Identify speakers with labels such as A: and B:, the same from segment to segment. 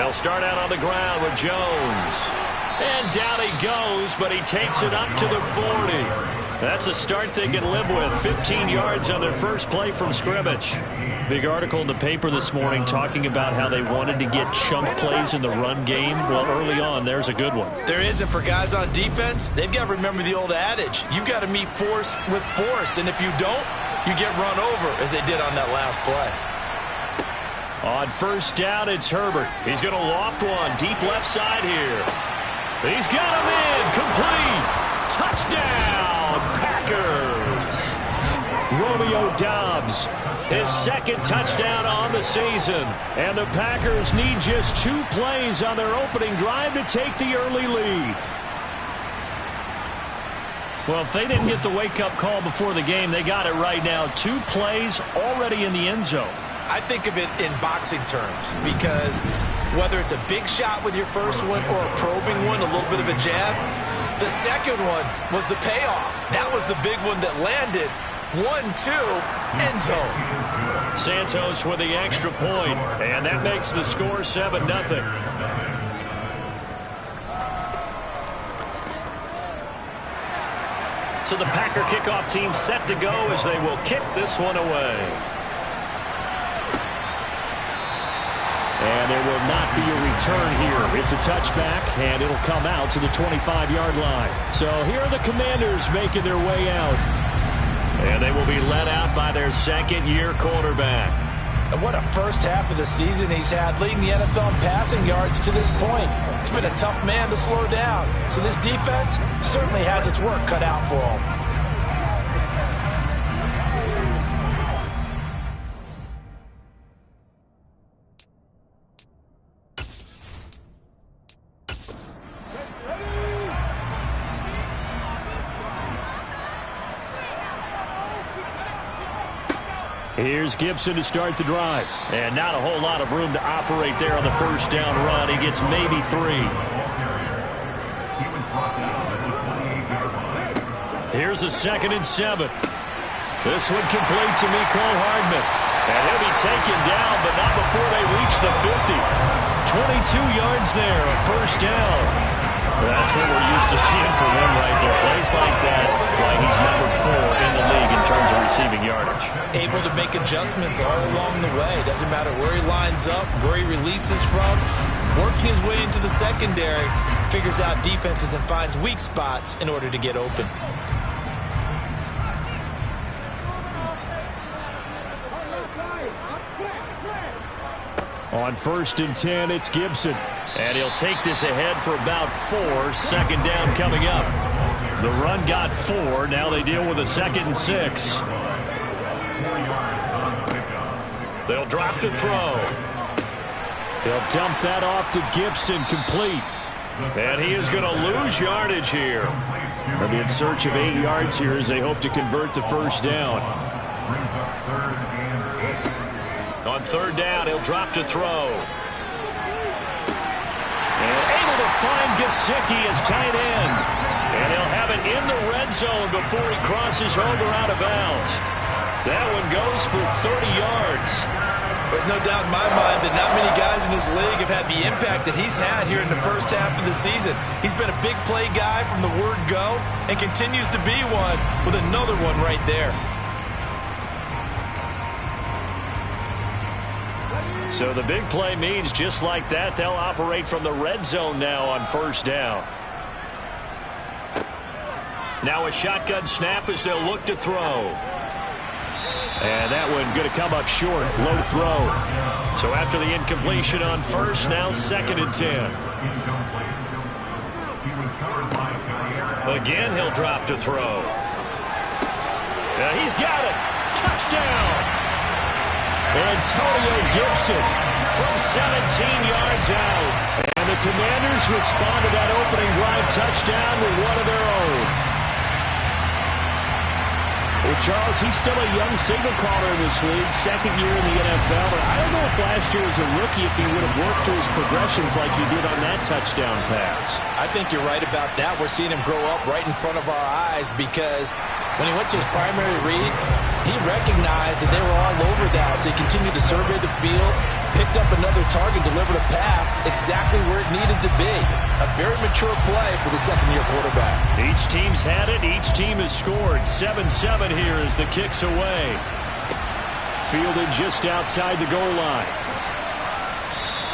A: They'll start out on the ground with Jones. And down he goes, but he takes it up to the 40. That's a start they can live with. 15 yards on their first play from scrimmage. Big article in the paper this morning talking about how they wanted to get chunk plays in the run game. Well, early on, there's a good one.
B: There is, and for guys on defense, they've got to remember the old adage. You've got to meet force with force, and if you don't, you get run over, as they did on that last play.
A: On first down, it's Herbert. He's going to loft one deep left side here. He's got him in. Complete. Touchdown, Packers. Romeo Doubs, his second touchdown on the season. And the Packers need just 2 plays on their opening drive to take the early lead. Well, if they didn't get the wake-up call before the game, they got it right now. 2 plays already in the end zone.
B: I think of it in boxing terms because whether it's a big shot with your first one or a probing one, a little bit of a jab, the second one was the payoff. That was the big one that landed. 1-2, end zone.
A: Santos with the extra point, and that makes the score 7-0. So the Packer kickoff team set to go as they will kick this one away. And there will not be a return here. It's a touchback, and it'll come out to the 25-yard line. So here are the Commanders making their way out. And they will be led out by their second-year quarterback.
B: And what a first half of the season he's had, leading the NFL in passing yards to this point. It's been a tough man to slow down. So this defense certainly has its work cut out for him.
A: Here's Gibson to start the drive. And not a whole lot of room to operate there on the first down run. He gets maybe 3. Here's a 2nd and 7. This one complete to Mecole Hardman. And he'll be taken down, but not before they reach the 50. 22 yards there, a first down. That's what we're used to seeing from him right there. Plays like that, like he's number 4 in the league in terms of receiving yardage.
B: Able to make adjustments all along the way. Doesn't matter where he lines up, where he releases from. Working his way into the secondary, figures out defenses and finds weak spots in order to get open.
A: On 1st and 10, it's Gibson. And he'll take this ahead for about 4. 2nd down coming up. The run got 4. Now they deal with a 2nd and 6. They'll drop to throw. He'll dump that off to Gibson, complete. And he is going to lose yardage here. They'll be in search of 8 yards here as they hope to convert the first down. On 3rd down, he'll drop to throw. And able to find Gesicki as tight end. And he'll have it in the red zone before he crosses over out of bounds. That one goes for 30 yards.
B: There's no doubt in my mind that not many guys in this league have had the impact that he's had here in the first half of the season. He's been a big play guy from the word go and continues to be one with another one right there.
A: So the big play means just like that, they'll operate from the red zone now on 1st down. Now a shotgun snap as they'll look to throw. And that one going to come up short, low throw. So after the incompletion on 1st, now 2nd and 10. Again, he'll drop to throw. He's got it. Touchdown. Antonio Gibson from 17 yards out. And the Commanders respond to that opening drive touchdown with one of their own. Well, Charles, he's still a young signal caller in this league, 2nd year in the NFL. But I don't know if last year as a rookie if he would have worked through his progressions like he did on that touchdown pass.
B: I think you're right about that. We're seeing him grow up right in front of our eyes because when he went to his primary read, he recognized that they were all over that. So he continued to survey the field, Picked up another target, delivered a pass exactly where it needed to be. A very mature play for the second-year quarterback.
A: Each team's had it. Each team has scored. 7-7 here as the kick's away. Fielded just outside the goal line.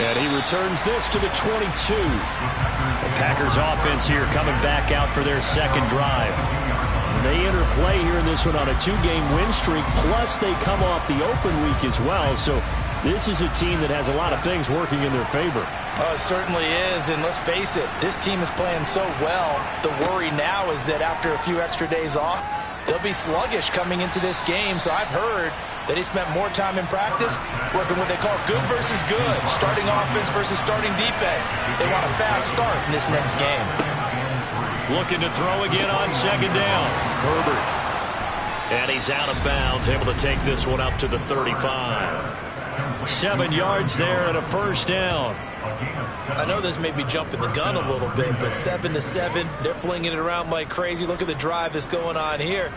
A: And he returns this to the 22. The Packers offense here coming back out for their second drive. They enter play here in this one on a 2-game win streak, plus they come off the open week as well. So this is a team that has a lot of things working in their favor.
B: Oh, it certainly is, and let's face it, this team is playing so well. The worry now is that after a few extra days off, they'll be sluggish coming into this game. So I've heard that he spent more time in practice working what they call good versus good, starting offense versus starting defense. They want a fast start in this next game.
A: Looking to throw again on second down. Herbert. And he's out of bounds, able to take this one up to the 35. 7 yards there and a first down.
B: I know this may be jumping the gun a little bit, but 7-7, they're flinging it around like crazy. Look at the drive that's going on here.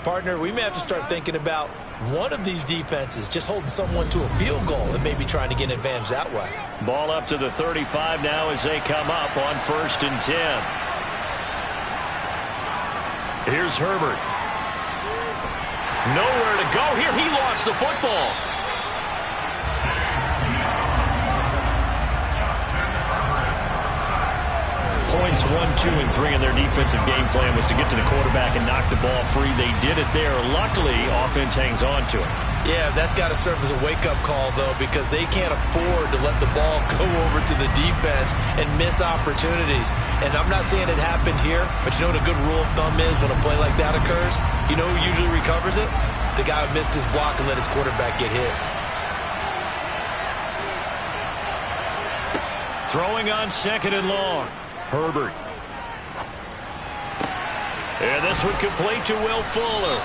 B: Partner, we may have to start thinking about one of these defenses just holding someone to a field goal and maybe trying to get an advantage that way.
A: Ball up to the 35 now as they come up on 1st and 10. Here's Herbert. Nowhere to go here. He lost the football. Points 1, 2, and 3 in their defensive game plan was to get to the quarterback and knock the ball free. They did it there. Luckily, offense hangs on to it.
B: Yeah, that's got to serve as a wake-up call, though, because they can't afford to let the ball go over to the defense and miss opportunities. And I'm not saying it happened here, but you know what a good rule of thumb is when a play like that occurs? You know who usually recovers it? The guy who missed his block and let his quarterback get hit.
A: Throwing on 2nd and long. Herbert. And this one complete to Will Fuller.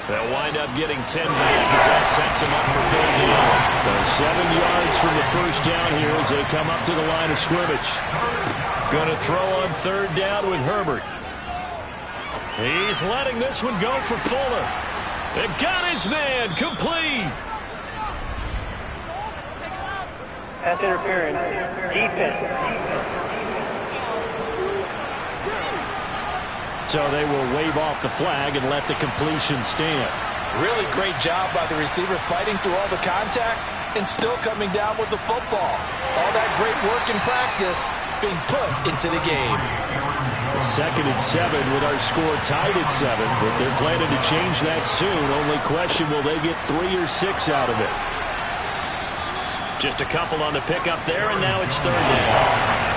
A: They'll wind up getting 10 back as that sets him up for 3rd down. So 7 yards from the first down here as they come up to the line of scrimmage. Going to throw on 3rd down with Herbert. He's letting this one go for Fuller. They got his man complete.
C: Pass interference. Defense.
A: So they will wave off the flag and let the completion stand.
B: Really great job by the receiver fighting through all the contact and still coming down with the football. All that great work in practice being put into the game.
A: 2nd and 7 with our score tied at 7, but they're planning to change that soon. Only question, will they get 3 or 6 out of it? Just a couple on the pickup there, and now it's 3rd down.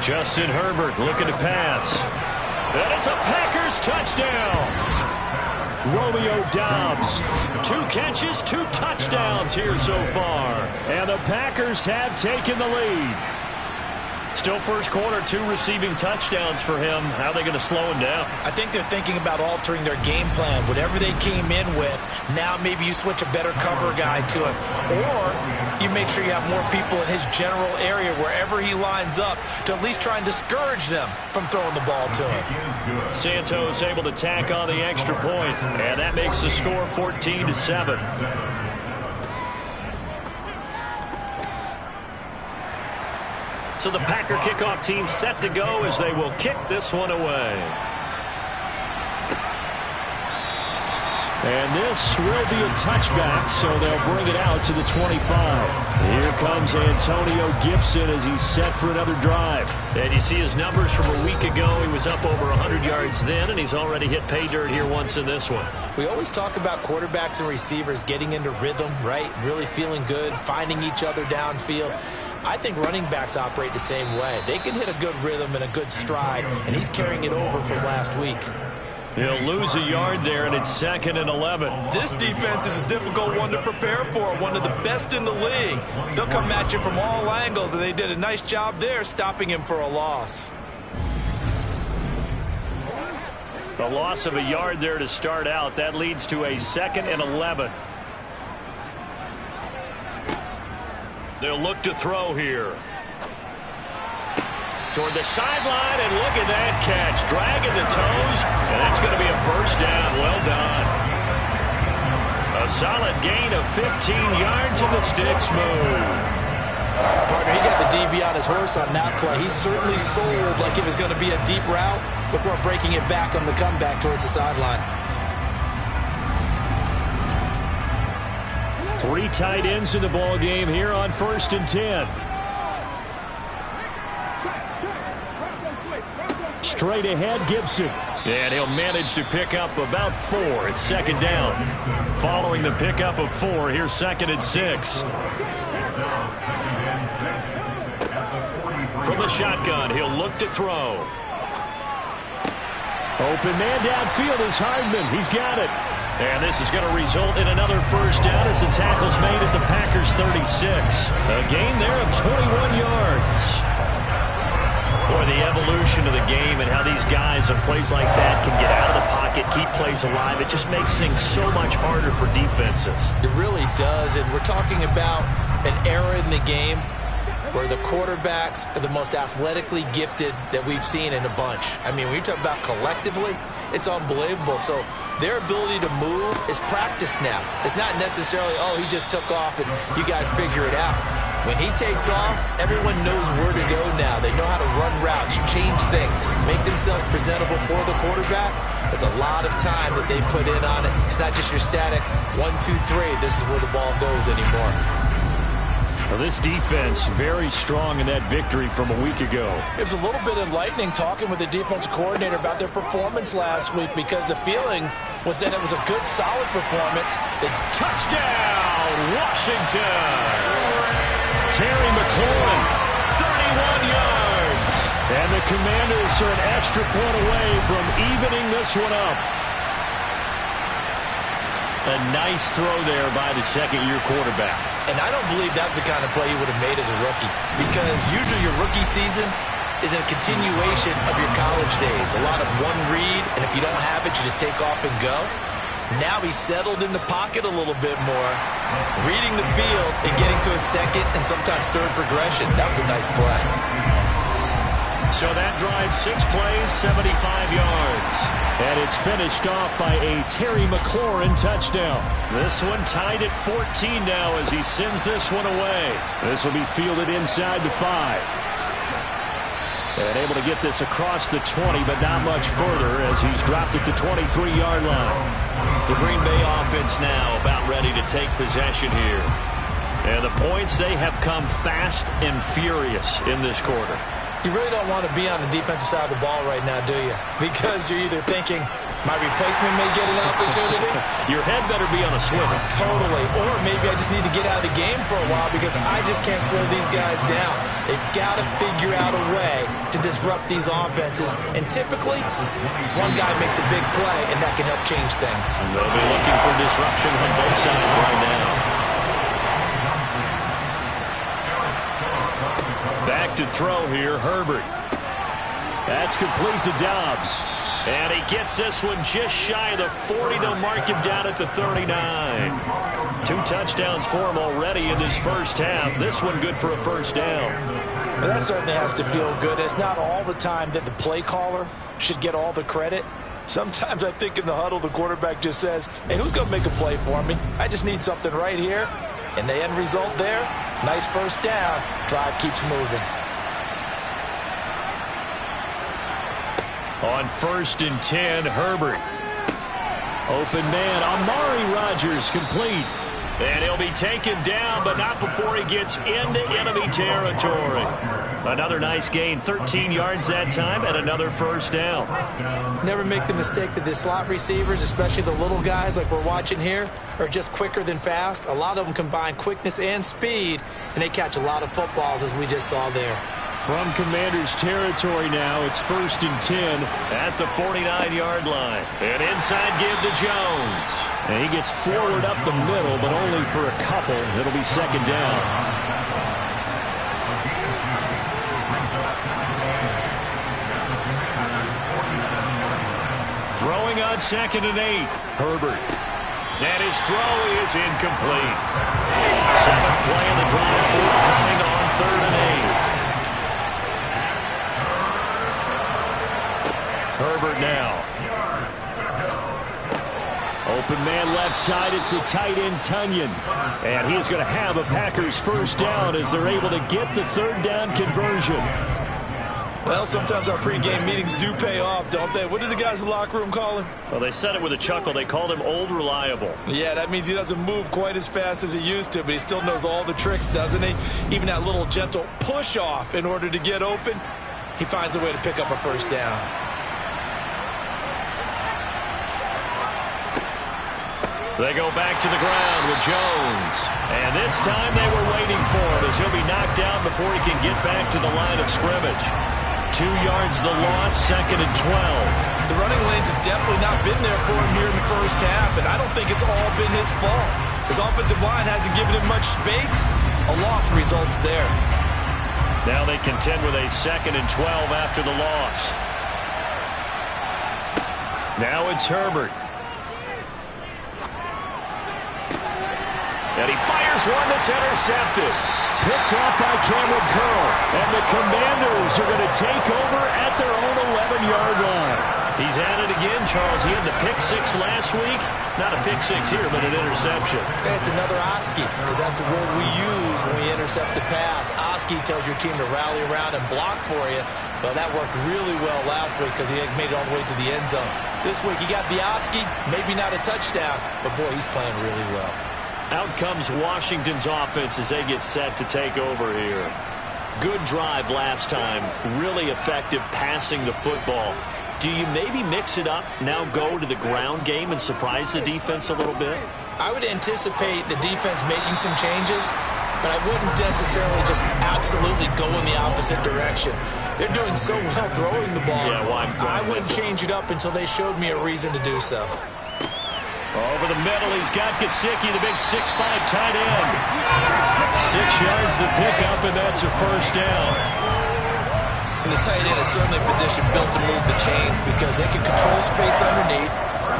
A: Justin Herbert looking to pass. And it's a Packers touchdown. Romeo Doubs. 2 catches, 2 touchdowns here so far. And the Packers have taken the lead. Still first quarter, 2 receiving touchdowns for him. How are they going to slow him down?
B: I think they're thinking about altering their game plan. Whatever they came in with, now maybe you switch a better cover guy to it. Or you make sure you have more people in his general area wherever he lines up to at least try and discourage them from throwing the ball to him.
A: Santos able to tack on the extra point, and that makes the score 14-7. So the Packer kickoff team set to go as they will kick this one away. And this will be a touchback, so they'll bring it out to the 25. Here comes Antonio Gibson as he's set for another drive. And you see his numbers from a week ago. He was up over 100 yards then, and he's already hit pay dirt here once in this one.
B: We always talk about quarterbacks and receivers getting into rhythm, right? Really feeling good, finding each other downfield. I think running backs operate the same way. They can hit a good rhythm and a good stride, and he's carrying it over from last week.
A: He'll lose a yard there, and it's 2nd and 11.
B: This defense is a difficult one to prepare for, one of the best in the league. They'll come at you from all angles, and they did a nice job there stopping him for a loss.
A: The loss of a yard there to start out. That leads to a 2nd and 11. They'll look to throw here. toward the sideline, and look at that catch. Dragging the toes, and that's going to be a first down. Well done. A solid gain of 15 yards, and the sticks move.
B: Partner, he got the DB on his horse on that play. He certainly sold like it was going to be a deep route before breaking it back on the comeback towards the sideline.
A: 3 tight ends in the ball game here on 1st and 10. Straight ahead, Gibson. And he'll manage to pick up about 4. It's 2nd down. Following the pickup of 4, here's 2nd and 6. From the shotgun, he'll look to throw. Open man downfield is Hardman. He's got it. And this is going to result in another first down as the tackle's made at the Packers' 36. A gain there of 21 yards. Boy, the evolution of the game and how these guys on plays like that can get out of the pocket, keep plays alive, it just makes things so much harder for defenses.
B: It really does, and we're talking about an era in the game where the quarterbacks are the most athletically gifted that we've seen in a bunch. I mean, when you talk about collectively, it's unbelievable. So their ability to move is practiced now. It's not necessarily, oh, he just took off and you guys figure it out. When he takes off, everyone knows where to go now. They know how to run routes, change things, make themselves presentable for the quarterback. There's a lot of time that they put in on it. It's not just your static 1, 2, 3. This is where the ball goes anymore.
A: Well, this defense very strong in that victory from a week ago.
D: It was a little bit enlightening talking with the defensive coordinator about their performance last week because the feeling was that it was a good, solid performance.
A: Touchdown, Washington! Terry McLaurin, 31 yards. And the Commanders are an extra point away from evening this one up. A nice throw there by the second-year quarterback.
B: And I don't believe that was the kind of play he would have made as a rookie, because usually your rookie season is a continuation of your college days. A lot of one read, and if you don't have it, you just take off and go. Now he's settled in the pocket a little bit more, reading the field and getting to a second and sometimes third progression. That was a nice play.
A: So that drive, 6 plays, 75 yards. And it's finished off by a Terry McLaurin touchdown. This one tied at 14 now as he sends this one away. This will be fielded inside the 5. And able to get this across the 20, but not much further as he's dropped it to 23-yard line. The Green Bay offense now about ready to take possession here. And the points, they have come fast and furious in this quarter.
B: You really don't want to be on the defensive side of the ball right now, do you? Because you're either thinking, my replacement may get an opportunity.
A: Your head better be on a swivel.
B: Totally. Or maybe I just need to get out of the game for a while because I just can't slow these guys down. They've got to figure out a way to disrupt these offenses. And typically, one guy makes a big play, and that can help change things.
A: And they'll be looking for disruption on both sides right now. Back to throw here, Herbert. That's complete to Dobbs. And he gets this one just shy of the 40. They'll mark him down at the 39. 2 touchdowns for him already in this first half. This one good for a first down.
D: Well, that certainly has to feel good. It's not all the time that the play caller should get all the credit. Sometimes I think in the huddle, the quarterback just says, hey, who's going to make a play for me? I just need something right here. And the end result there, nice first down. Drive keeps moving.
A: On 1st and 10, Herbert. Open man, Amari Rodgers complete. And he'll be taken down, but not before he gets into enemy territory. Another nice gain, 13 yards that time, and another first down.
B: Never make the mistake that the slot receivers, especially the little guys like we're watching here, are just quicker than fast. A lot of them combine quickness and speed, and they catch a lot of footballs, as we just saw there.
A: From Commanders territory now, it's 1st and 10 at the 49-yard line. And inside give to Jones. And he gets forward up the middle, but only for a couple. It'll be 2nd down. Throwing on 2nd and 8, Herbert. And his throw is incomplete. 7th play of the drive, forthcoming on 3rd and 8. side, it's the tight end, Tunyon. And he's going to have a Packers first down as they're able to get the third down conversion.
B: Well, sometimes our pregame meetings do pay off, don't they? What do the guys in the locker room call him?
A: Well, they said it with a chuckle. They called him Old Reliable.
B: Yeah, that means he doesn't move quite as fast as he used to, but he still knows all the tricks, doesn't he? Even that little gentle push-off in order to get open, he finds a way to pick up a first down.
A: They go back to the ground with Jones. And this time they were waiting for him as he'll be knocked down before he can get back to the line of scrimmage. 2 yards the loss, 2nd and 12.
B: The running lanes have definitely not been there for him here in the first half, and I don't think it's all been his fault. His offensive line hasn't given him much space. A loss results there.
A: Now they contend with a 2nd and 12 after the loss. Now it's Herbert. And he fires one that's intercepted. Picked off by Cameron Curl. And the Commanders are going to take over at their own 11-yard line. He's at it again, Charles. He had the pick 6 last week. Not a pick 6 here, but an interception.
B: It's another Oski, because that's the word we use when we intercept a pass. Oski tells your team to rally around and block for you. But that worked really well last week because he made it all the way to the end zone. This week he got the Oski, maybe not a touchdown, but boy, he's playing really well.
A: Out comes Washington's offense as they get set to take over here. Good drive last time. Really effective passing the football. Do you maybe mix it up, now go to the ground game and surprise the defense a little bit?
B: I would anticipate the defense making some changes, but I wouldn't necessarily just absolutely go in the opposite direction. They're doing so well throwing the ball.
A: Yeah, well,
B: I wouldn't change it up until they showed me a reason to do so.
A: Over the middle, he's got Gesicki, the big 6'5" tight end. 6 yards the pickup, and that's a first down.
B: And the tight end is certainly a position built to move the chains because they can control space underneath.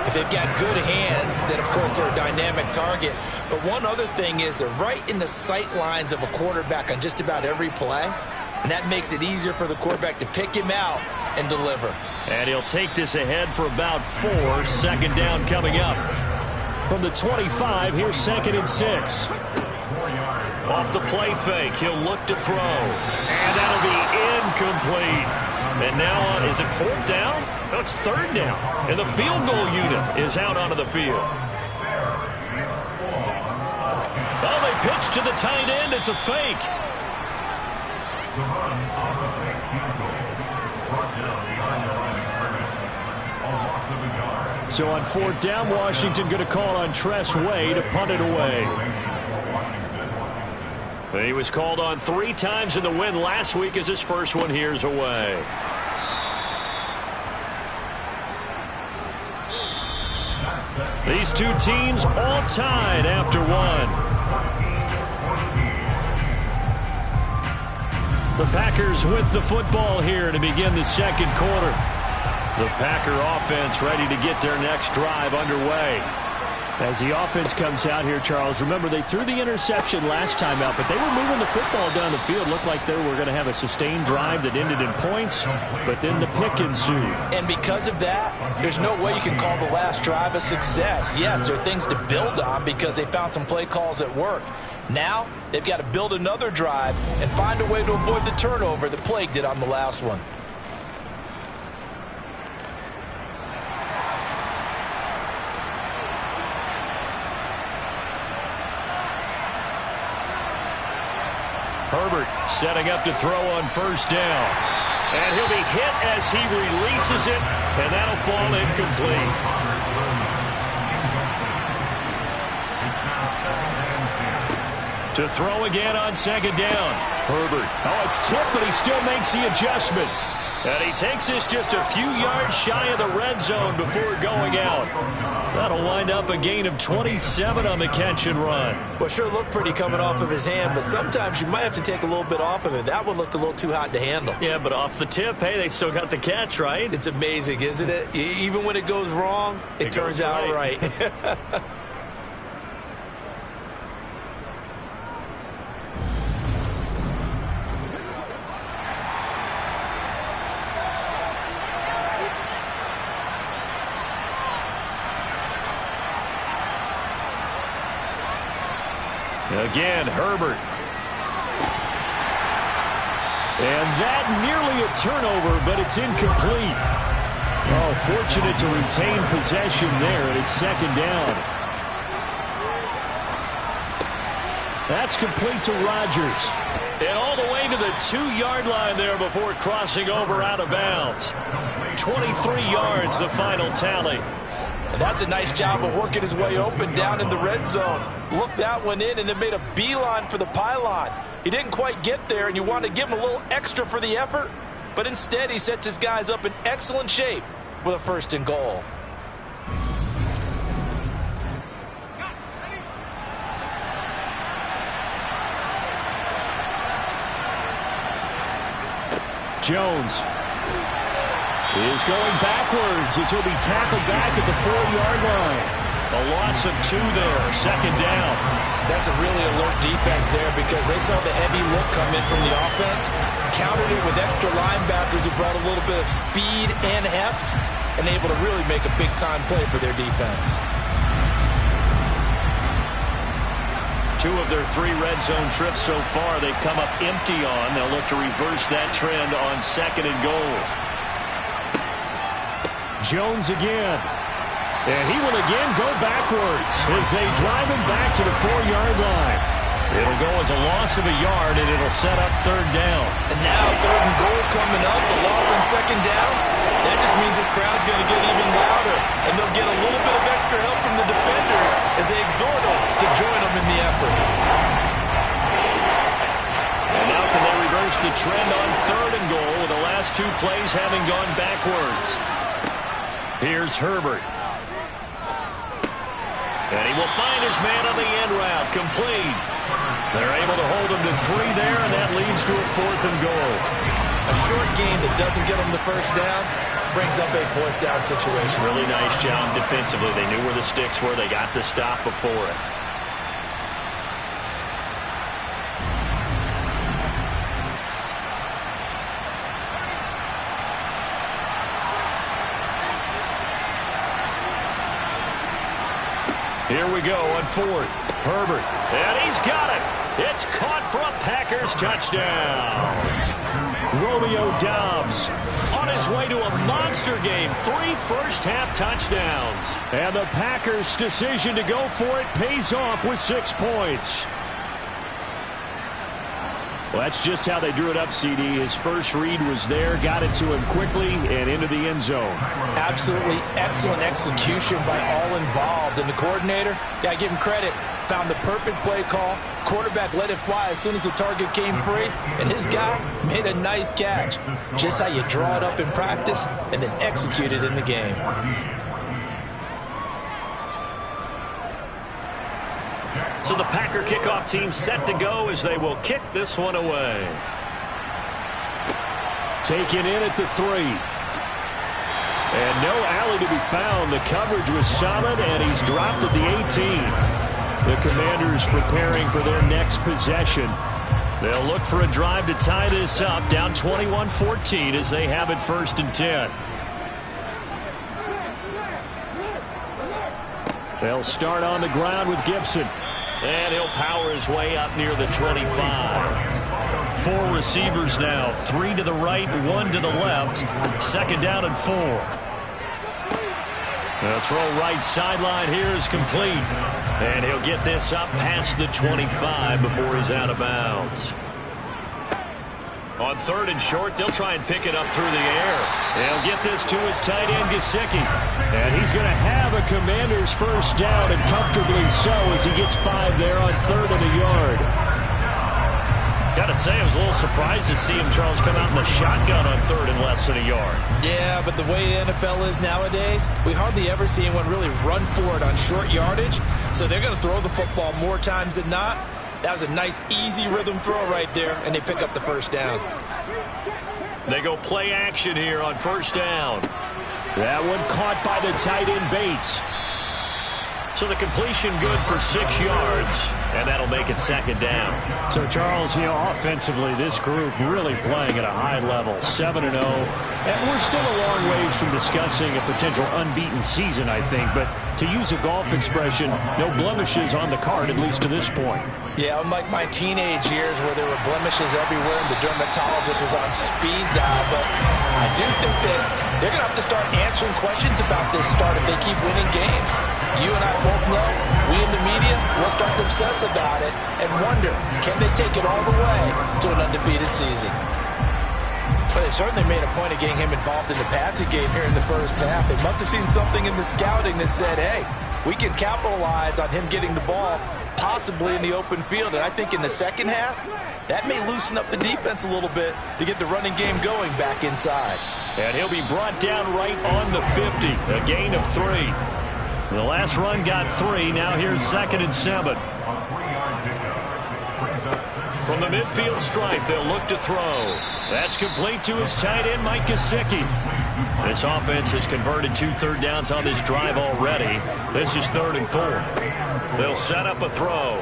B: If they've got good hands, then, of course, they're a dynamic target. But one other thing is they're right in the sight lines of a quarterback on just about every play, and that makes it easier for the quarterback to pick him out and deliver. And
A: he'll take this ahead for about 4. 2nd down coming up. From the 25, here's 2nd and 6. Off the play fake, he'll look to throw. And that'll be incomplete. And now, is it 4th down? No, it's 3rd down. And the field goal unit is out onto the field. Oh, they pitch to the tight end. It's a fake. So on 4th down, Washington going to call on Tress Way to punt it away. He was called on 3 times in the win last week as his first one here's away. These two teams all tied after 1. The Packers with the football here to begin the 2nd quarter. The Packer offense ready to get their next drive underway. As the offense comes out here, Charles, remember they threw the interception last time out, but they were moving the football down the field. Looked like they were going to have a sustained drive that ended in points, but then the pick ensued.
D: And because of that, there's no way you can call the last drive a success. Yes, there are things to build on because they found some play calls that worked. Now, they've got to build another drive and find a way to avoid the turnover that plagued it on the last one.
A: Herbert setting up to throw on 1st down. And he'll be hit as he releases it, and that'll fall incomplete. To throw again on 2nd down. Herbert. Oh, it's tipped, but he still makes the adjustment. And he takes this just a few yards shy of the red zone before going out. That'll wind up a gain of 27 on the catch and run.
B: Well, sure looked pretty coming off of his hand, but sometimes you might have to take a little bit off of it. That one looked a little too hot to handle.
A: Yeah, but off the tip, hey, they still got the catch, right?
B: It's amazing, isn't it? Even when it goes wrong, it turns out right.
A: Again, Herbert. And that nearly a turnover, but it's incomplete. Oh, fortunate to retain possession there, and it's second down. That's complete to Rodgers. And all the way to the 2-yard line there before crossing over out of bounds. 23 yards, the final tally.
D: And that's a nice job of working his way open down in the red zone. Looked that one in and then made a beeline for the pylon. He didn't quite get there, and you want to give him a little extra for the effort. But instead, he sets his guys up in excellent shape with a 1st and goal.
A: Jones is going backwards as he'll be tackled back at the 4-yard line. A loss of 2 there, second down.
B: That's a really alert defense there because they saw the heavy look come in from the offense, countered it with extra linebackers who brought a little bit of speed and heft, and able to really make a big-time play for their defense.
A: 2 of their 3 red zone trips so far they've come up empty on. They'll look to reverse that trend on 2nd and goal. Jones again. And he will again go backwards as they drive him back to the 4-yard line. It'll go as a loss of a yard, and it'll set up 3rd down.
B: And now 3rd and goal coming up, the loss on 2nd down. That just means this crowd's going to get even louder, and they'll get a little bit of extra help from the defenders as they exhort them to join them in the effort.
A: And now can they reverse the trend on 3rd and goal with the last 2 plays having gone backwards. Here's Herbert. And he will find his man on the end route, complete. They're able to hold him to 3 there, and that leads to a 4th and goal.
B: A short gain that doesn't get them the 1st down brings up a 4th down situation.
A: Really nice job defensively. They knew where the sticks were. They got the stop before it. Here we go on 4th. Herbert. And he's got it. It's caught for a Packers touchdown. Romeo Doubs on his way to a monster game. 3 first-half touchdowns. And the Packers' decision to go for it pays off with 6 points. Well, that's just how they drew it up, CD. His first read was there, got it to him quickly, and into the end zone.
D: Absolutely excellent execution by all involved. And the coordinator, got to give him credit, found the perfect play call. Quarterback let it fly as soon as the target came free, and his guy made a nice catch. Just how you draw it up in practice and then execute it in the game.
A: So the Packer kickoff team set to go as they will kick this one away. Taken in at the 3. And no alley to be found. The coverage was solid, and he's dropped at the 18. The Commanders preparing for their next possession. They'll look for a drive to tie this up, down 21-14 as they have it 1st and 10. They'll start on the ground with Gibson. And he'll power his way up near the 25. 4 receivers now. 3 to the right, 1 to the left. 2nd down and 4. The throw right sideline here is complete. And he'll get this up past the 25 before he's out of bounds. On 3rd and short, they'll try and pick it up through the air. They'll get this to his tight end, Gesicki. And he's going to have a Commander's 1st down, and comfortably so as he gets 5 there on 3rd and a yard. Got to say, I was a little surprised to see him, Charles, come out in the shotgun on 3rd and less than a yard.
B: Yeah, but the way the NFL is nowadays, we hardly ever see anyone really run for it on short yardage. So they're going to throw the football more times than not. That was a nice, easy rhythm throw right there, and they pick up the 1st down.
A: They go play action here on 1st down. That one caught by the tight end Bates. So the completion good for 6 yards, and that'll make it 2nd down. So, Charles, offensively, this group really playing at a high level, 7-0. And we're still a long ways from discussing a potential unbeaten season, I think, but to use a golf expression, no blemishes on the card, at least to this point.
D: Yeah, unlike my teenage years where there were blemishes everywhere and the dermatologist was on speed dial, but I do think that they're going to have to start answering questions about this start if they keep winning games. You and I both know, we in the media will start to obsess about it and wonder, can they take it all the way to an undefeated season? But they certainly made a point of getting him involved in the passing game here in the first half. They must have seen something in the scouting that said, hey, we can capitalize on him getting the ball possibly in the open field. And I think in the second half, that may loosen up the defense a little bit to get the running game going back inside.
A: And he'll be brought down right on the 50, a gain of 3. The last run got 3. Now here's 2nd and 7. From the midfield stripe, they'll look to throw. That's complete to his tight end, Mike Gesicki. This offense has converted 2 third downs on this drive already. This is 3rd and 4. They'll set up a throw.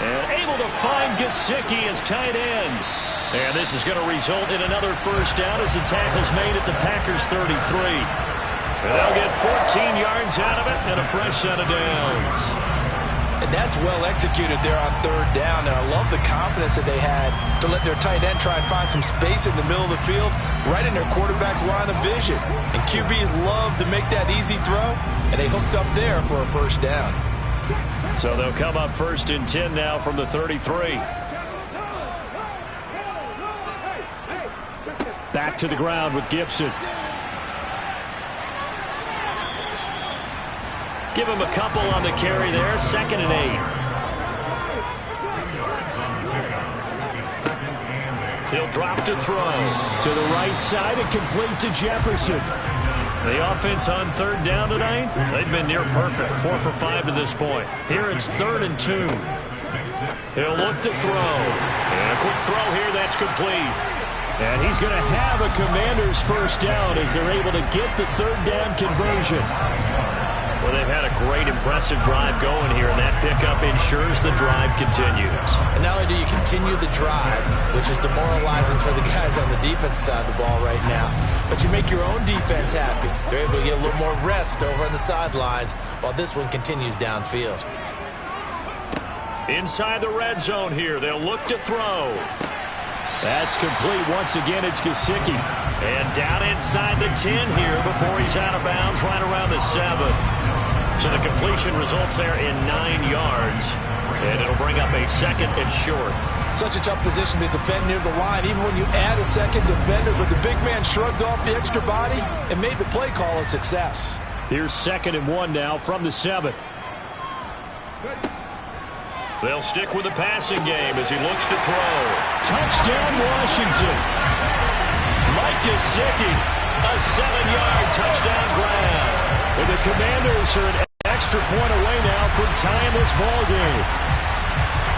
A: And able to find Gesicki as tight end. And this is going to result in another first down as the tackle's made at the Packers' 33. And they'll get 14 yards out of it and a fresh set of downs.
D: And that's well executed there on 3rd down. And I love the confidence that they had to let their tight end try and find some space in the middle of the field, right in their quarterback's line of vision. And QBs love to make that easy throw, and they hooked up there for a first down.
A: So they'll come up 1st and 10 now from the 33. Back to the ground with Gibson. Give him a couple on the carry there. 2nd and 8. He'll drop to throw. To the right side and complete to Jefferson. The offense on 3rd down tonight, they've been near perfect. 4 for 5 to this point. Here it's 3rd and 2. He'll look to throw. And a quick throw here, that's complete. And he's going to have a Commander's first down as they're able to get the 3rd down conversion. Well, they've had a great, impressive drive going here, and that pickup ensures the drive continues.
B: And not only do you continue the drive, which is demoralizing for the guys on the defense side of the ball right now, but you make your own defense happy. They're able to get a little more rest over on the sidelines while this one continues downfield.
A: Inside the red zone here, they'll look to throw. That's complete. Once again, it's Gesicki. And down inside the 10 here before he's out of bounds, right around the 7. So the completion results there in 9 yards. And it'll bring up a 2nd and short.
D: Such a tough position to defend near the line, even when you add a second defender. But the big man shrugged off the extra body and made the play call a success.
A: Here's 2nd and 1 now from the 7. They'll stick with the passing game as he looks to throw. Touchdown, Washington. Mike Gesicki, a 7-yard touchdown grab. And the Commanders are an extra point away now from tying this ball game.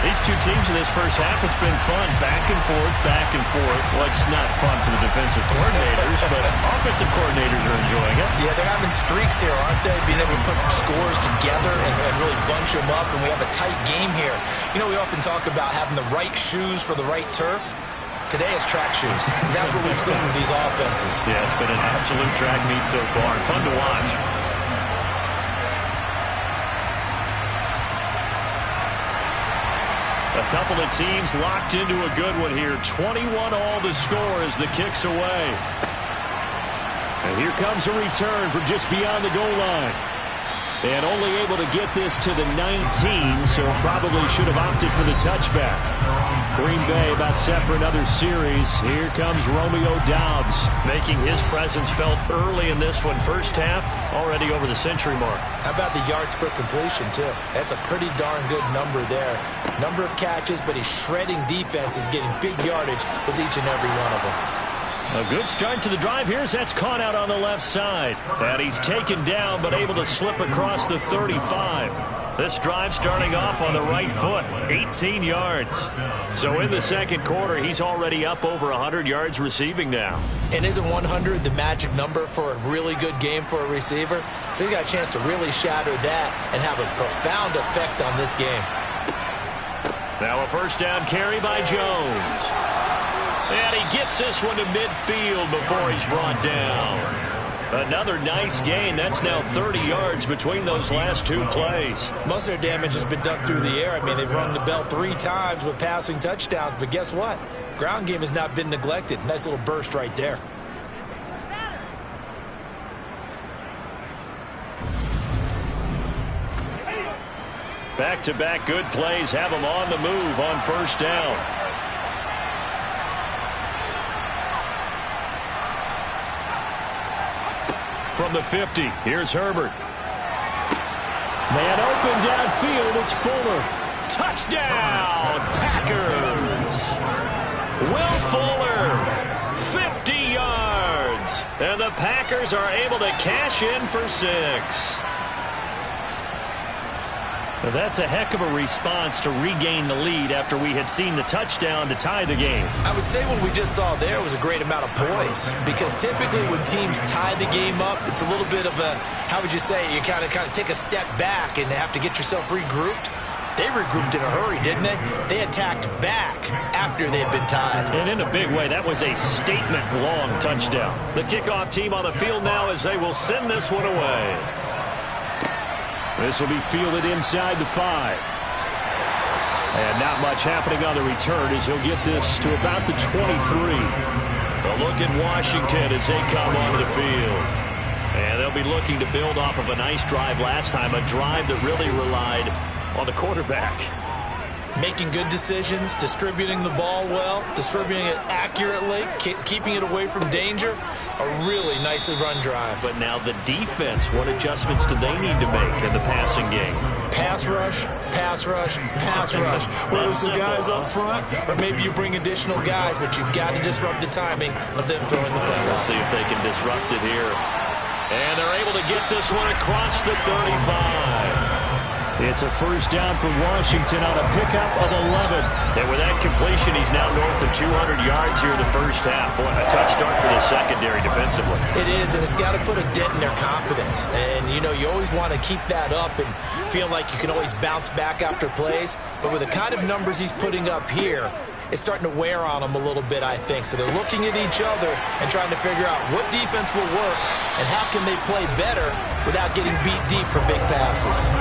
A: These two teams in this first half, it's been fun. Back and forth, back and forth. Well, it's not fun for the defensive coordinators, but offensive coordinators are enjoying it.
B: Yeah, they're having streaks here, aren't they? Being able to put scores together and really bunch them up, and we have a tight game here. You know, we often talk about having the right shoes for the right turf. Today it's track shoes. That's what we've seen with these offenses.
A: Yeah, it's been an absolute track meet so far. Fun to watch. A couple of teams locked into a good one here. 21 all the score as the kick's away. And here comes a return from just beyond the goal line. And only able to get this to the 19, so probably should have opted for the touchback. Green Bay about set for another series. Here comes Romeo Doubs, making his presence felt early in this one. First half, already over the century mark.
B: How about the yards per completion, too? That's a pretty darn good number there. Number of catches, but he's shredding defenses, getting big yardage with each and every one of them.
A: A good start to the drive here as that's caught out on the left side. And he's taken down but able to slip across the 35. This drive starting off on the right foot, 18 yards. So in the second quarter, he's already up over 100 yards receiving now.
B: And isn't 100 the magic number for a really good game for a receiver? So he's got a chance to really shatter that and have a profound effect on this game.
A: Now a first down carry by Jones. And he gets this one to midfield before he's brought down. Another nice gain. That's now 30 yards between those last two plays.
B: Most of their damage has been done through the air. I mean, they've rung the bell 3 times with passing touchdowns, but guess what? Ground game has not been neglected. Nice little burst right there.
A: Back-to-back good plays have them on the move on first down. From the 50, here's Herbert. Man open downfield, it's Fuller. Touchdown, Packers. Will Fuller, 50 yards. And the Packers are able to cash in for 6. That's a heck of a response to regain the lead after we had seen the touchdown to tie the game.
B: I would say what we just saw there was a great amount of poise, because typically when teams tie the game up, it's a little bit of a, how would you say, you kind of take a step back and have to get yourself regrouped. They regrouped in a hurry, didn't they? They attacked back after they'd been tied.
A: And in a big way, that was a statement-long touchdown. The kickoff team on the field now as they will send this one away. This will be fielded inside the 5. And not much happening on the return as he'll get this to about the 23. A look at Washington as they come onto the field. And they'll be looking to build off of a nice drive last time, a drive that really relied on the quarterback.
B: Making good decisions, distributing the ball well, distributing it accurately, keeping it away from danger. A really nicely run drive.
A: But now the defense, what adjustments do they need to make in the passing game?
B: Pass rush, pass rush, pass rush. Whether it's the guys up front, or maybe you bring additional guys, but you've got to disrupt the timing of them throwing the football.
A: We'll see if they can disrupt it here. And they're able to get this one across the 35. It's a first down for Washington on a pickup of 11. And with that completion, he's now north of 200 yards here in the first half. Boy, a tough start for the secondary defensively.
B: It is, and it's got to put a dent in their confidence. And, you know, you always want to keep that up and feel like you can always bounce back after plays. But with the kind of numbers he's putting up here, it's starting to wear on them a little bit, I think. So they're looking at each other and trying to figure out what defense will work and how can they play better without getting beat deep for big passes.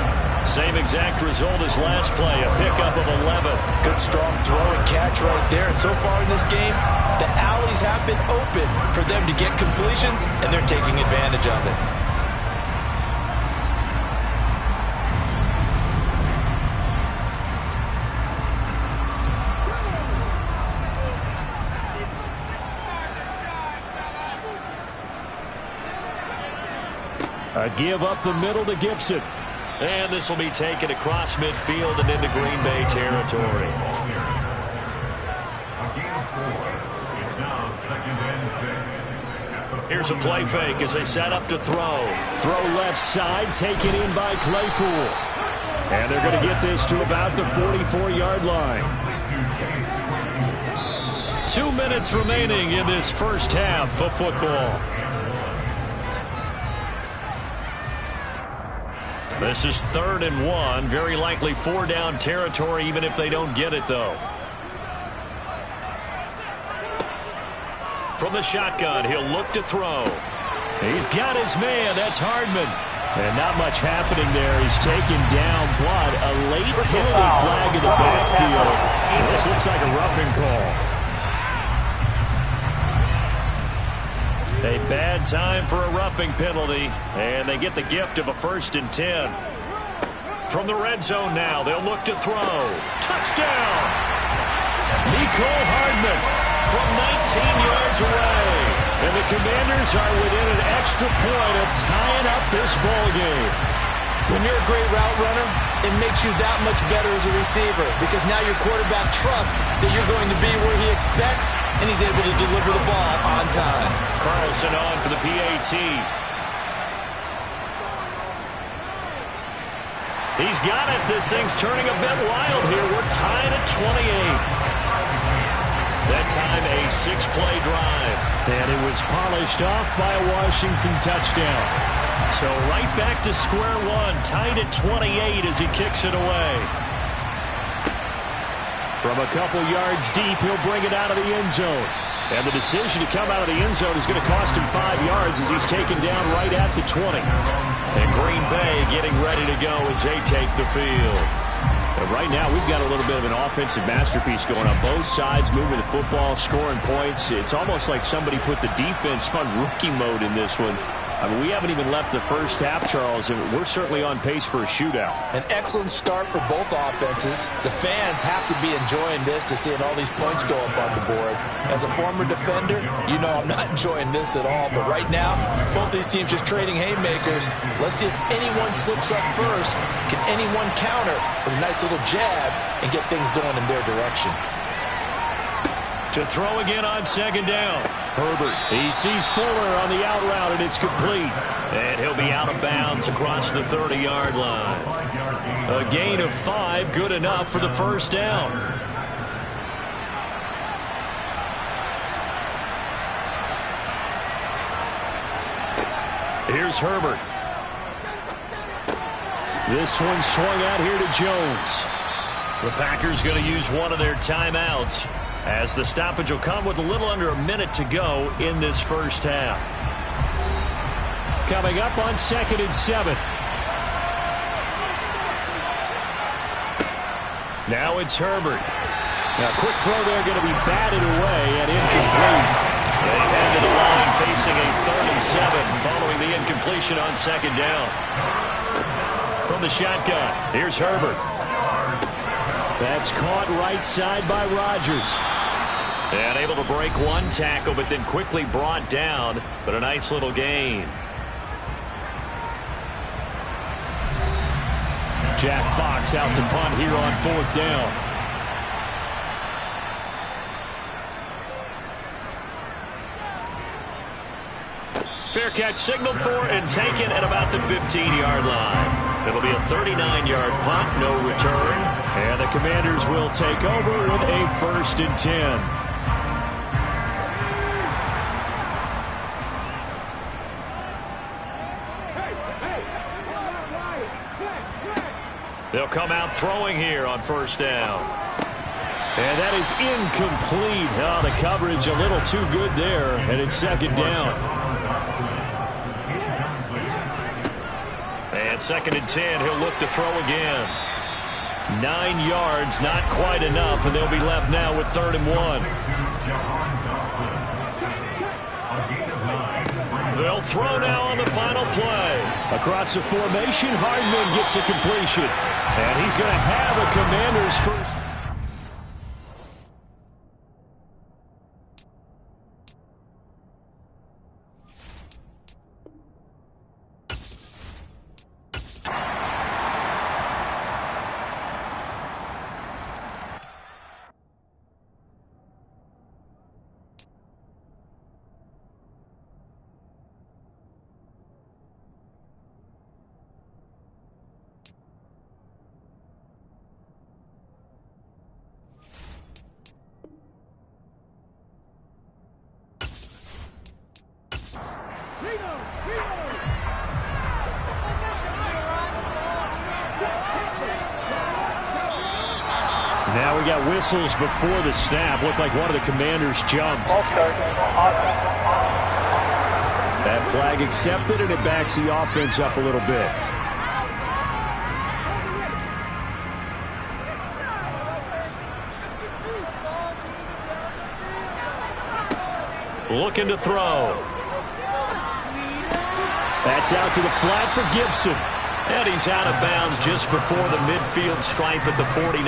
A: Same exact result as last play, a pickup of 11.
D: Good strong throw and catch right there. And so far in this game, the alleys have been open for them to get completions, and they're taking advantage of it.
A: A give up the middle to Gibson. And this will be taken across midfield and into Green Bay territory. Here's a play fake as they set up to throw. Throw left side, taken in by Claypool. And they're going to get this to about the 44-yard line. 2 minutes remaining in this first half of football. This is 3rd and 1. Very likely 4 down territory, even if they don't get it, though. From the shotgun, he'll look to throw. He's got his man. That's Hardman. And not much happening there. He's taken down. Blood. A late penalty flag in the backfield. This looks like a roughing call. A bad time for a roughing penalty, and they get the gift of a 1st and 10. From the red zone now, they'll look to throw. Touchdown! Nicole Hardman from 19 yards away. And the Commanders are within an extra point of tying up this ball game.
B: When you're a great route runner, it makes you that much better as a receiver, because now your quarterback trusts that you're going to be where he expects, and he's able to deliver the ball on time.
A: Carlson on for the PAT. He's got it. This thing's turning a bit wild here. We're tied at 28. That time a 6-play drive. And it was polished off by a Washington touchdown. So right back to square one, tied at 28 as he kicks it away. From a couple yards deep, he'll bring it out of the end zone. And the decision to come out of the end zone is going to cost him 5 yards as he's taken down right at the 20. And Green Bay getting ready to go as they take the field. And right now, we've got a little bit of an offensive masterpiece going on both sides, moving the football, scoring points. It's almost like somebody put the defense on rookie mode in this one. I mean, we haven't even left the first half, Charles, and we're certainly on pace for a shootout.
D: An excellent start for both offenses. The fans have to be enjoying this to seeing all these points go up on the board. As a former defender, you know I'm not enjoying this at all. But right now, both these teams just trading haymakers. Let's see if anyone slips up first. Can anyone counter with a nice little jab and get things going in their direction?
A: To throw again on second down. Herbert, he sees Fuller on the out route, and it's complete. And he'll be out of bounds across the 30-yard line. A gain of 5, good enough for the first down. Here's Herbert. This one swung out here to Jones. The Packers going to use one of their timeouts, as the stoppage will come with a little under a minute to go in this first half. Coming up on 2nd and 7. Now it's Herbert. Now, quick throw there going to be batted away and incomplete. They head to the line facing a 3rd and 7 following the incompletion on second down. From the shotgun, here's Herbert. That's caught right side by Rodgers. And able to break one tackle, but then quickly brought down. But a nice little gain. Jack Fox out to punt here on 4th down. Fair catch signaled for and taken at about the 15-yard line. It'll be a 39-yard punt, no return. And the Commanders will take over with a 1st and 10. They'll come out throwing here on 1st down. And that is incomplete. Oh, the coverage a little too good there, and it's 2nd down. And 2nd and 10, he'll look to throw again. 9 yards, not quite enough, and they'll be left now with 3rd and 1. They'll throw now on the final play. Across the formation, Hardman gets a completion. And he's going to have a Commanders first. Now we got whistles before the snap. Looked like one of the Commanders jumped. That flag accepted, and it backs the offense up a little bit. Looking to throw. That's out to the flat for Gibson. And he's out of bounds just before the midfield stripe at the 49.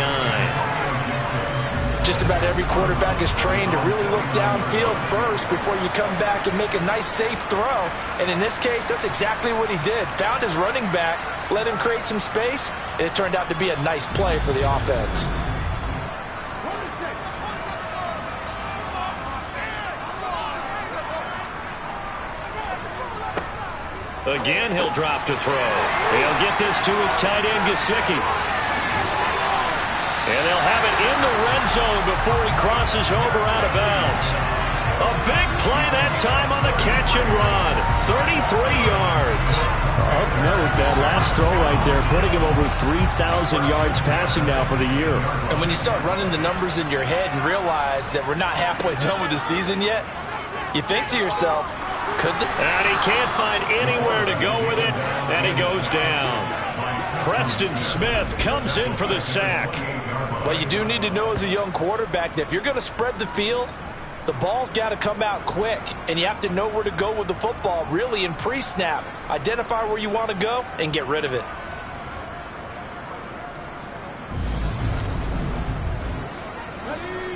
D: Just about every quarterback is trained to really look downfield first before you come back and make a nice, safe throw. And in this case, that's exactly what he did. Found his running back, let him create some space, and it turned out to be a nice play for the offense.
A: Again, he'll drop to throw. He'll get this to his tight end, Gesicki. And they'll have it in the red zone before he crosses over out of bounds. A big play that time on the catch and run. 33 yards. Of note, that last throw right there, putting him over 3,000 yards passing now for the year.
D: And when you start running the numbers in your head and realize that we're not halfway done with the season yet, you think to yourself, and
A: he can't find anywhere to go with it, and he goes down. Preston Smith comes in for the sack.
D: Well, you do need to know as a young quarterback that if you're going to spread the field, the ball's got to come out quick, and you have to know where to go with the football, really, in pre-snap. Identify where you want to go and get rid of it.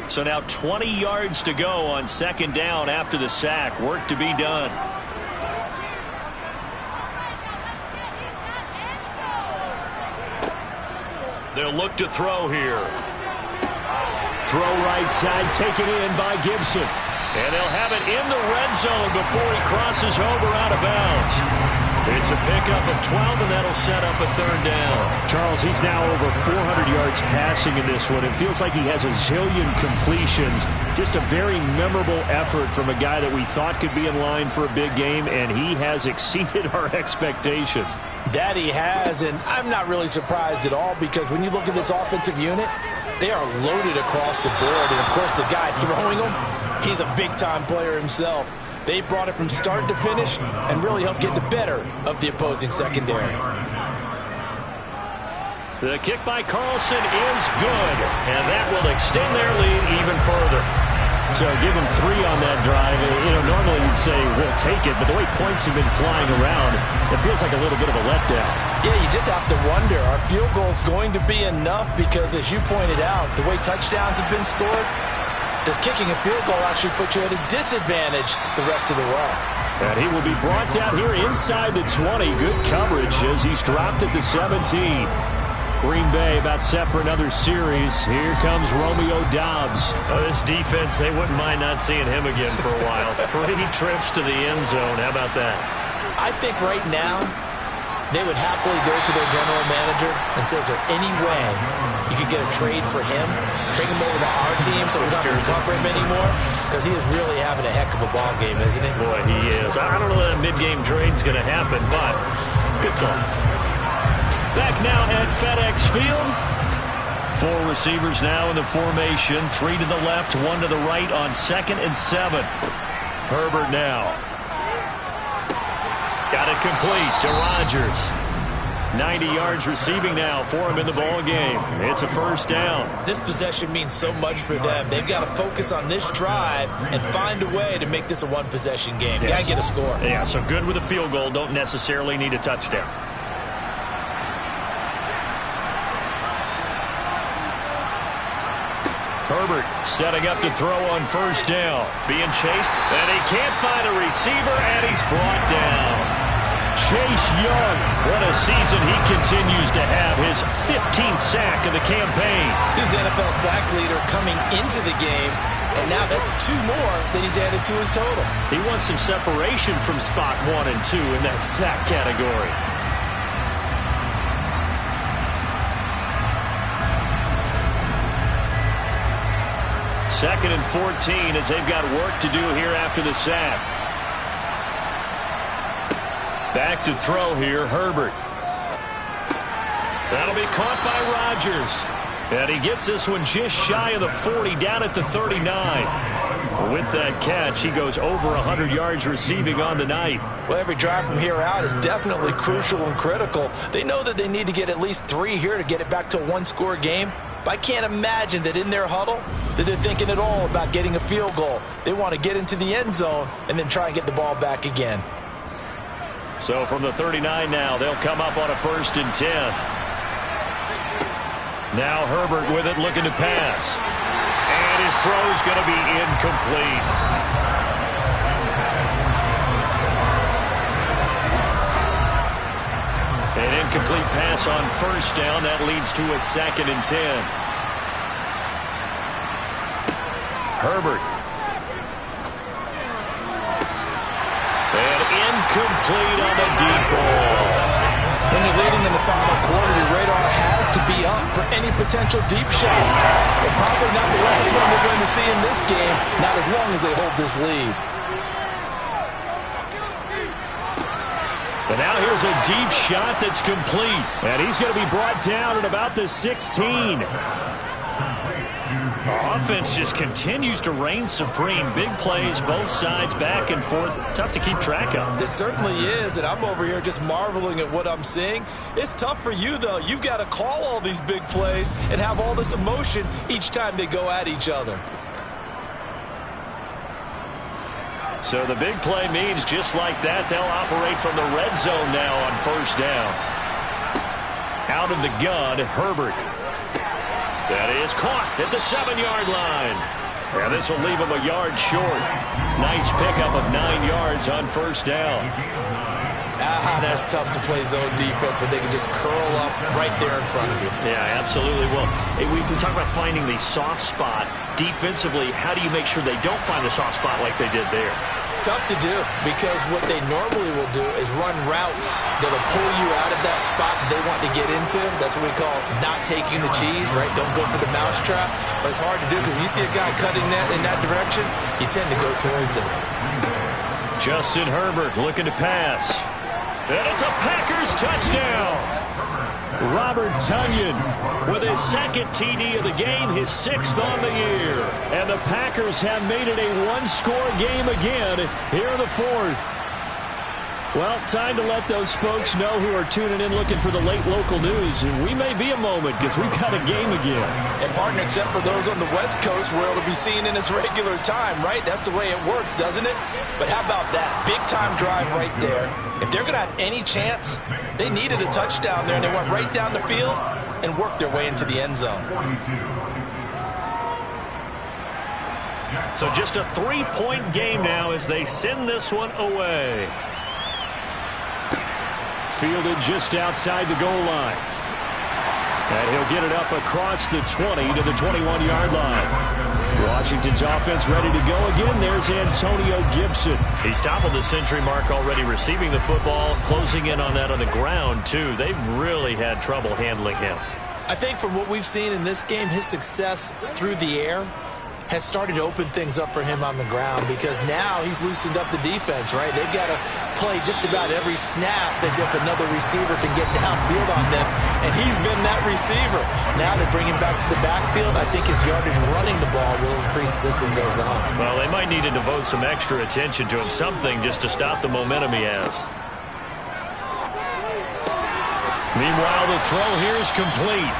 A: So now 20 yards to go on second down after the sack. Work to be done. They'll look to throw here. Throw right side, taken in by Gibson. And they'll have it in the red zone before he crosses over out of bounds. It's a pickup of 12, and that'll set up a third down.
E: Charles, he's now over 400 yards passing in this one. It feels like he has a zillion completions. Just a very memorable effort from a guy that we thought could be in line for a big game, and he has exceeded our expectations.
D: That he has, and I'm not really surprised at all, because when you look at this offensive unit, they are loaded across the board. And, of course, the guy throwing them, he's a big-time player himself. They brought it from start to finish and really helped get the better of the opposing secondary.
A: The kick by Carlson is good, and that will extend their lead even further. So give them 3 on that drive. You know, normally you'd say we'll take it, but the way points have been flying around, it feels like a little bit of a letdown.
D: Yeah, you just have to wonder, are field goals going to be enough? Because as you pointed out, the way touchdowns have been scored, does kicking a field goal actually put you at a disadvantage the rest of the way?
A: And he will be brought down here inside the 20. Good coverage as he's dropped at the 17. Green Bay about set for another series. Here comes Romeo Doubs. Oh, this defense, they wouldn't mind not seeing him again for a while. 3 trips to the end zone. How about that?
D: I think right now they would happily go to their general manager and say, is there any way you could get a trade for him? Bring him over to our team so we don't have to cover him anymore? Because he is really having a heck of a ball game, isn't he?
A: Boy, he is. I don't know that a mid-game trade's going to happen, but good call. Back now at FedEx Field. 4 receivers now in the formation. 3 to the left, 1 to the right on 2nd and 7. Herbert now. Got it complete to Rodgers. 90 yards receiving now for him in the ball game. It's a first down.
B: This possession means so much for them. They've got to focus on this drive and find a way to make this a one-possession game.
A: Yes.
B: Got to get a score.
A: Yeah, so good with a field goal. Don't necessarily need a touchdown. Herbert setting up to throw on first down. Being chased, and he can't find a receiver, and he's brought down. Chase Young, what a season he continues to have. His 15th sack of the campaign.
B: This NFL sack leader coming into the game, and now that's 2 more that he's added to his total.
A: He wants some separation from spot 1 and 2 in that sack category. Second and 14 as they've got work to do here after the sack. Back to throw here, Herbert. That'll be caught by Rodgers. And he gets this one just shy of the 40, down at the 39. With that catch, he goes over 100 yards receiving on the night.
D: Well, every drive from here out is definitely crucial and critical. They know that they need to get at least 3 here to get it back to a 1-score game. But I can't imagine that in their huddle that they're thinking at all about getting a field goal. They want to get into the end zone and then try and get the ball back again.
A: So from the 39 now, they'll come up on a 1st and 10. Now Herbert with it, looking to pass. And his throw's going to be incomplete. An incomplete pass on first down. That leads to a 2nd and 10. Herbert. And incomplete on the deep ball.
D: When you're leading in the final quarter, your radar has to be up for any potential deep shots. And probably not the last one we're going to see in this game, not as long as they hold this lead.
E: But now here's a deep shot that's complete. And he's going to be brought down at about the 16. Offense just continues to reign supreme. Big plays, both sides, back and forth. Tough to keep track of.
B: It certainly is, and I'm over here just marveling at what I'm seeing. It's tough for you, though. You've got to call all these big plays and have all this emotion each time they go at each other.
A: So the big play means just like that, they'll operate from the red zone now on first down. Out of the gun, Herbert. That is caught at the 7-yard line. And this will leave him a yard short. Nice pickup of 9 yards on first down.
B: That's tough to play zone defense when they can just curl up right there in front of you.
A: Yeah, absolutely. Well, we talk about finding the soft spot. Defensively, how do you make sure they don't find the soft spot like they did there?
B: Tough to do, because what they normally will do is run routes that'll pull you out of that spot that they want to get into. That's what we call not taking the cheese, right? Don't go for the mousetrap. But it's hard to do because when you see a guy cutting that in that direction, you tend to go towards him.
A: Justin Herbert looking to pass. And it's a Packers touchdown.
E: Robert Tonyan with his second TD of the game, his 6th on the year. And the Packers have made it a one-score game again here in the 4th. Well, time to let those folks know who are tuning in looking for the late local news. And we may be a moment because we've got a game again.
D: And, partner, except for those on the West Coast where it'll be seen in its regular time, right? That's the way it works, doesn't it? But how about that? Big-time drive right there. If they're going to have any chance, they needed a touchdown there, and they went right down the field and worked their way into the end zone.
A: So just a 3-point game now as they send this one away.
E: Fielded just outside the goal line. And he'll get it up across the 20 to the 21-yard line. Washington's offense ready to go again. There's Antonio Gibson.
A: He's toppled the century mark already, receiving the football, closing in on that on the ground, too. They've really had trouble handling him.
B: I think from what we've seen in this game, his success through the air has started to open things up for him on the ground, because now he's loosened up the defense, right? They've got to play just about every snap as if another receiver can get downfield on them, and he's been that receiver. Now they bring him back to the backfield. I think his yardage running the ball will increase as this one goes on.
A: Well, they might need to devote some extra attention to him, something just to stop the momentum he has. Meanwhile, the throw here is complete.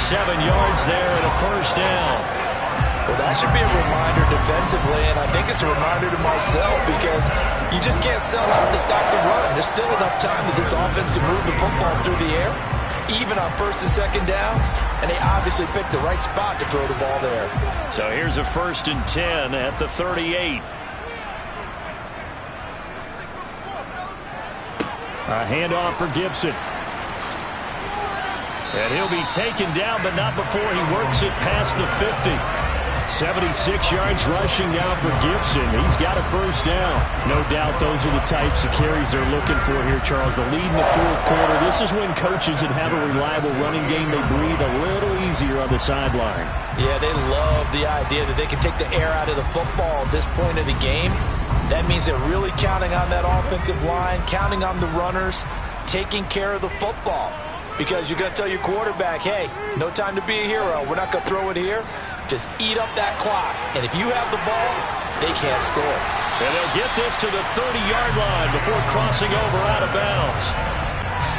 A: 7 yards there and a first down.
D: Well, that should be a reminder defensively, and I think it's a reminder to myself, because you just can't sell out to stop the run. There's still enough time that this offense can move the football through the air, even on first and second downs, and they obviously picked the right spot to throw the ball there.
A: So here's a 1st and 10 at the 38.
E: A handoff for Gibson. And he'll be taken down, but not before he works it past the 50. 76 yards rushing now for Gibson. He's got a first down. No doubt those are the types of carries they're looking for here, Charles. The lead in the 4th quarter. This is when coaches that have a reliable running game, they breathe a little easier on the sideline.
D: Yeah, they love the idea that they can take the air out of the football at this point of the game. That means they're really counting on that offensive line, counting on the runners, taking care of the football. Because you're going to tell your quarterback, hey, no time to be a hero. We're not going to throw it here. Just eat up that clock. And if you have the ball, they can't score.
A: And they'll get this to the 30-yard line before crossing over out of bounds.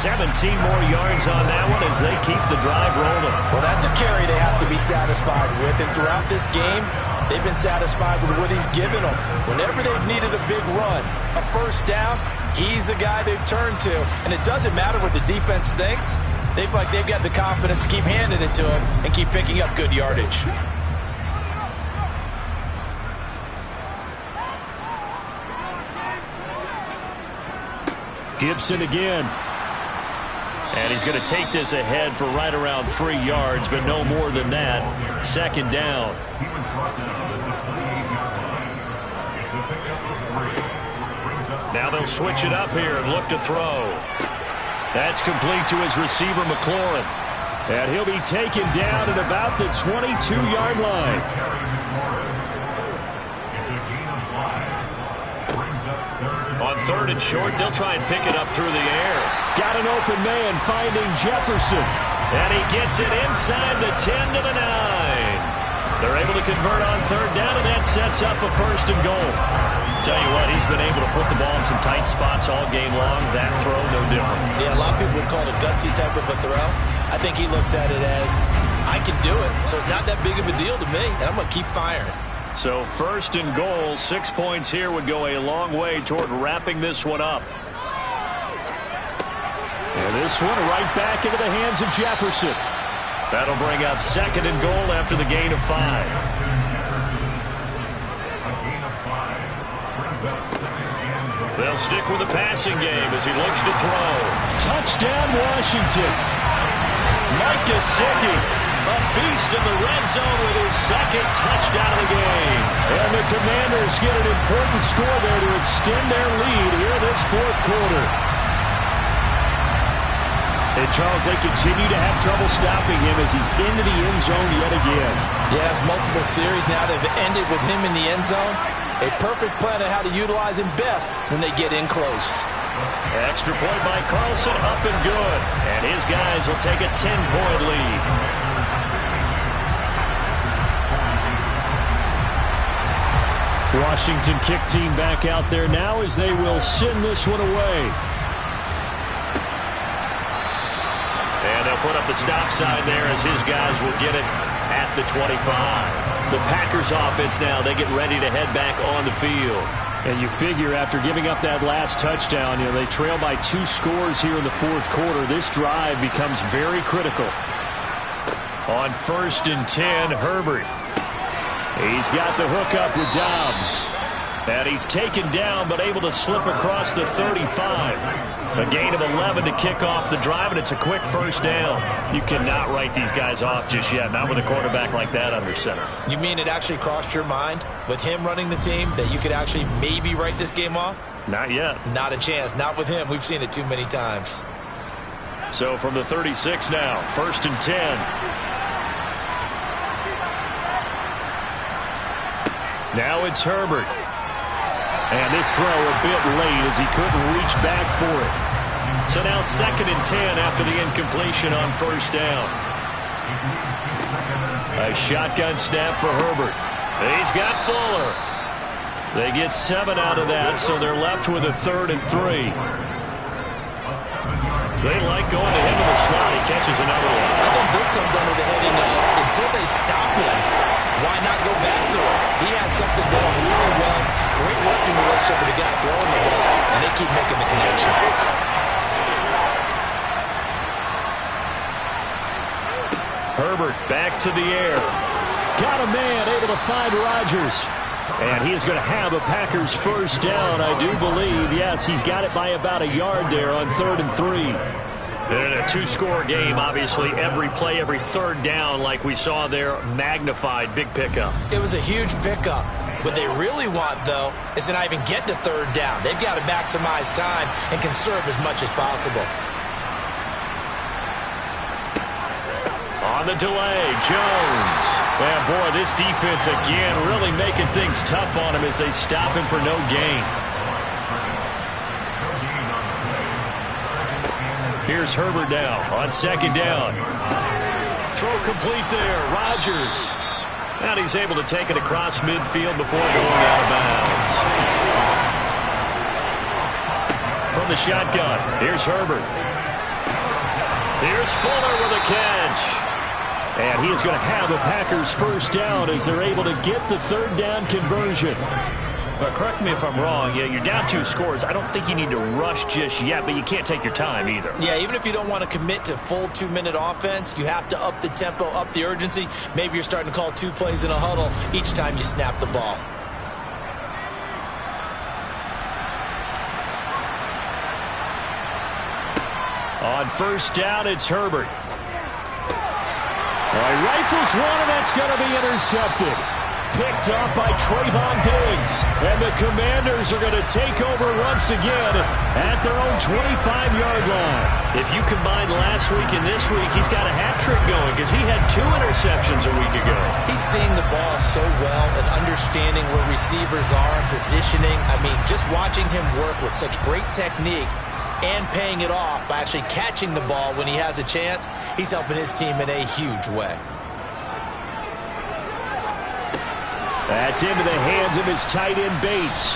A: 17 more yards on that one as they keep the drive rolling.
D: Well, that's a carry they have to be satisfied with. And throughout this game, they've been satisfied with what he's given them. Whenever they've needed a big run, a first down, he's the guy they've turned to. And it doesn't matter what the defense thinks. They feel like they've got the confidence to keep handing it to him and keep picking up good yardage.
E: Gibson again.
A: And he's going to take this ahead for right around 3 yards, but no more than that. 2nd down. Now they'll switch it up here and look to throw. That's complete to his receiver, McLaurin.
E: And he'll be taken down at about the 22-yard line.
A: On 3rd and short, they'll try and pick it up through the air.
E: Got an open man finding Jefferson.
A: And he gets it inside the 10 to the 9. They're able to convert on 3rd down, and that sets up a 1st and goal. Tell you what, he's been able to put the ball in some tight spots all game long. That throw, no different.
B: Yeah, a lot of people would call it a gutsy type of a throw. I think he looks at it as, I can do it, so it's not that big of a deal to me, and I'm going to keep firing.
A: So 1st and goal, 6 points here would go a long way toward wrapping this one up.
E: And this one right back into the hands of Jefferson.
A: That'll bring up 2nd and goal after the gain of 5. They'll stick with the passing game as he looks to throw.
E: Touchdown, Washington.
A: Mike Gesicki, a beast in the red zone with his 2nd touchdown of the game.
E: And the Commanders get an important score there to extend their lead here this 4th quarter. And, Charles, they continue to have trouble stopping him as he's into the end zone yet again.
B: Yes, multiple series now that have ended with him in the end zone. A perfect plan on how to utilize him best when they get in close.
A: Extra point by Carlson, up and good. And his guys will take a 10-point lead.
E: Washington kick team back out there now as they will send this one away.
A: And they'll put up the stop sign there as his guys will get it at the 25. The Packers offense now, they get ready to head back on the field.
E: And you figure after giving up that last touchdown, they trail by 2 scores here in the 4th quarter. This drive becomes very critical.
A: On 1st and 10, Herbert.
E: He's got the hook up with Dobbs.
A: And he's taken down but able to slip across the 35. A gain of 11 to kick off the drive, and it's a quick 1st down. You cannot write these guys off just yet, not with a quarterback like that under center.
B: You mean it actually crossed your mind with him running the team that you could actually maybe write this game off?
A: Not yet.
B: Not a chance. Not with him. We've seen it too many times.
A: So from the 36 now, 1st and 10. Now it's Herbert.
E: And this throw a bit late as he couldn't reach back for it.
A: So now 2nd and 10 after the incompletion on 1st down. A shotgun snap for Herbert. He's got Fuller. They get 7 out of that, so they're left with a 3rd and 3. They like going to him in the slot. He catches another one.
B: I think this comes under the heading of until they stop him, why not go back to it? He has something going really well. Great working relationship with the guy throwing the ball, and they keep making the connection.
A: Herbert back to the air.
E: Got a man able to find Rodgers. And he is going to have a Packers 1st down, I do believe. Yes, he's got it by about a yard there on 3rd and 3.
A: In a 2-score game, obviously, every play, every 3rd down, like we saw there, magnified. Big pickup.
B: It was a huge pickup. What they really want, though, is to not even get to 3rd down. They've got to maximize time and conserve as much as possible.
A: On the delay, Jones. And boy, this defense again really making things tough on him as they stop him for no gain. Here's Herbert now on 2nd down. Throw complete there, Rodgers. And he's able to take it across midfield before going out of bounds. From the shotgun, here's Herbert. Here's Fuller with a catch.
E: And he is going to have a Packers 1st down as they're able to get the 3rd down conversion.
A: But correct me if I'm wrong. You're down 2 scores. I don't think you need to rush just yet, but you can't take your time either.
B: Yeah, even if you don't want to commit to full 2-minute offense, you have to up the tempo, up the urgency. Maybe you're starting to call 2 plays in a huddle each time you snap the ball.
A: On 1st down, it's Herbert.
E: All right, rifles one, and that's going to be intercepted. picked up by Trayvon Diggs. And the Commanders are going to take over once again at their own 25-yard line.
A: If you combine last week and this week, he's got a hat trick going because he had 2 interceptions a week ago.
B: He's seeing the ball so well and understanding where receivers are and positioning. I mean, just watching him work with such great technique and paying it off by actually catching the ball when he has a chance, he's helping his team in a huge way.
E: That's into the hands of his tight end, Bates.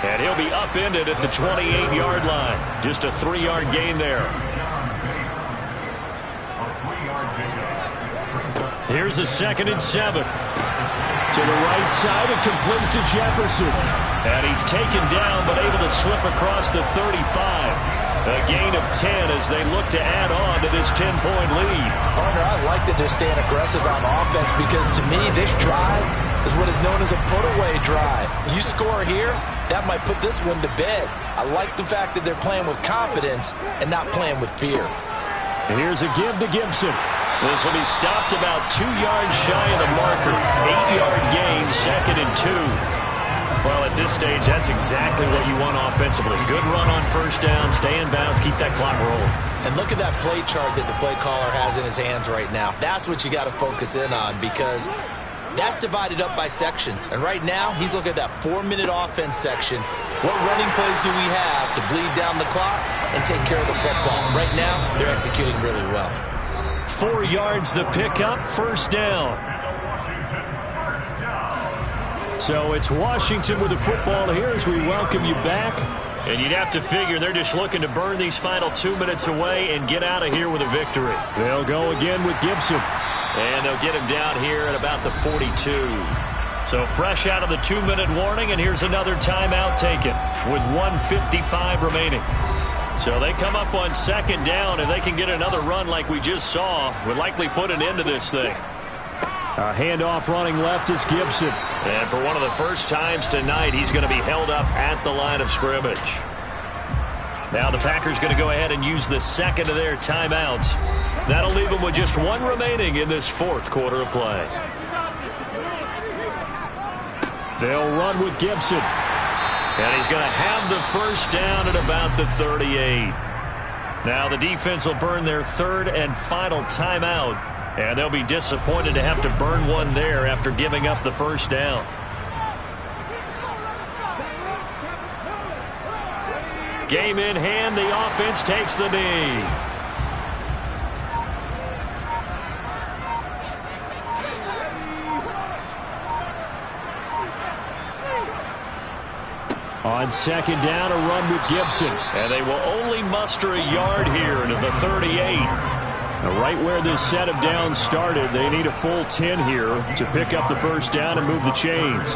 A: And he'll be upended at the 28-yard line. Just a 3-yard gain there. Here's a 2nd and 7. To the right side and complete to Jefferson. And he's taken down but able to slip across the 35. A gain of 10 as they look to add on to this 10-point lead.
D: Partner, I like that they're staying aggressive on offense because to me this drive is what is known as a put-away drive. You score here, that might put this one to bed. I like the fact that they're playing with confidence and not playing with fear.
E: And here's a give to Gibson.
A: This will be stopped about 2 yards shy of the marker. 8-yard gain, 2nd and 2. Well, at this stage, that's exactly what you want offensively. Good run on first down, stay in bounds, keep that clock rolling.
B: And look at that play chart that the play caller has in his hands right now. That's what you got to focus in on because that's divided up by sections. And right now, he's looking at that 4-minute offense section. What running plays do we have to bleed down the clock and take care of the football? Right now, they're executing really well.
A: 4 yards the pickup, first down. So it's Washington with the football here as we welcome you back. And you'd have to figure they're just looking to burn these final 2 minutes away and get out of here with a victory.
E: They'll go again with Gibson.
A: And they'll get him down here at about the 42. So fresh out of the 2-minute warning, and here's another timeout taken with 1:55 remaining. So they come up on 2nd down. If they can get another run like we just saw, would likely put an end to this thing.
E: A handoff running left is Gibson.
A: And for one of the first times tonight, he's going to be held up at the line of scrimmage. Now the Packers going to go ahead and use the second of their timeouts. That'll leave them with just 1 remaining in this 4th quarter of play.
E: They'll run with Gibson.
A: And he's going to have the first down at about the 38. Now the defense will burn their 3rd and final timeout. And they'll be disappointed to have to burn one there after giving up the first down. Game in hand, the offense takes the knee.
E: On 2nd down, a run with Gibson.
A: And they will only muster a yard here to the 38.
E: Right where this set of downs started, they need a full 10 here to pick up the first down and move the chains.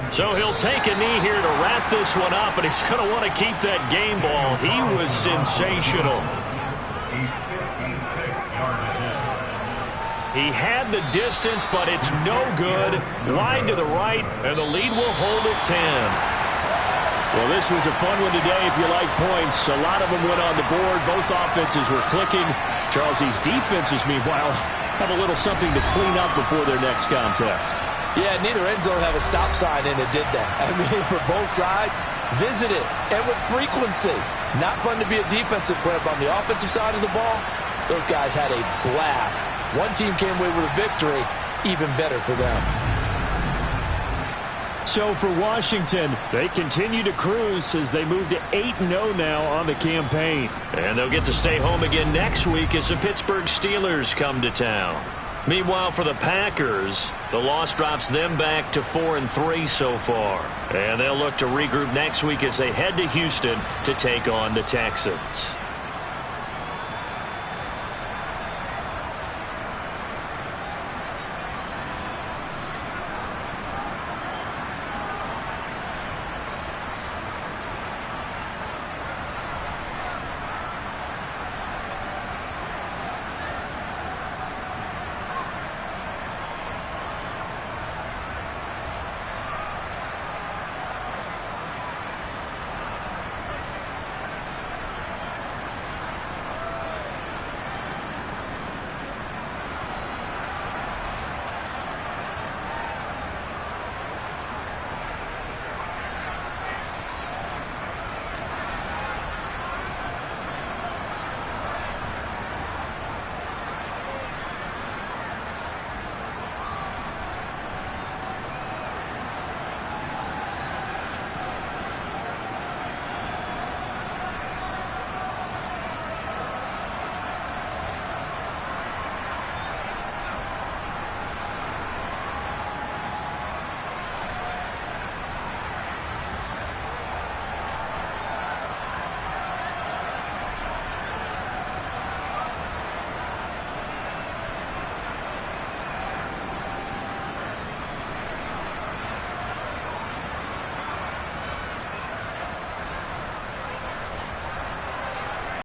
A: So he'll take a knee here to wrap this one up, and he's going to want to keep that game ball. He was sensational. He had the distance, but it's no good. Wide to the right, and the lead will hold at 10.
E: Well, this was a fun one today if you like points. A lot of them went on the board. Both offenses were clicking. Charles, these defenses, meanwhile, have a little something to clean up before their next contest.
D: Yeah, neither end zone have a stop sign in it, did that? I mean, for both sides, visit it, and with frequency. Not fun to be a defensive player, but on the offensive side of the ball, those guys had a blast. One team came away with a victory, even better for them.
E: So for Washington, they continue to cruise as they move to 8-0 now on the campaign.
A: And they'll get to stay home again next week as the Pittsburgh Steelers come to town. Meanwhile, for the Packers, the loss drops them back to 4-3 so far. And they'll look to regroup next week as they head to Houston to take on the Texans.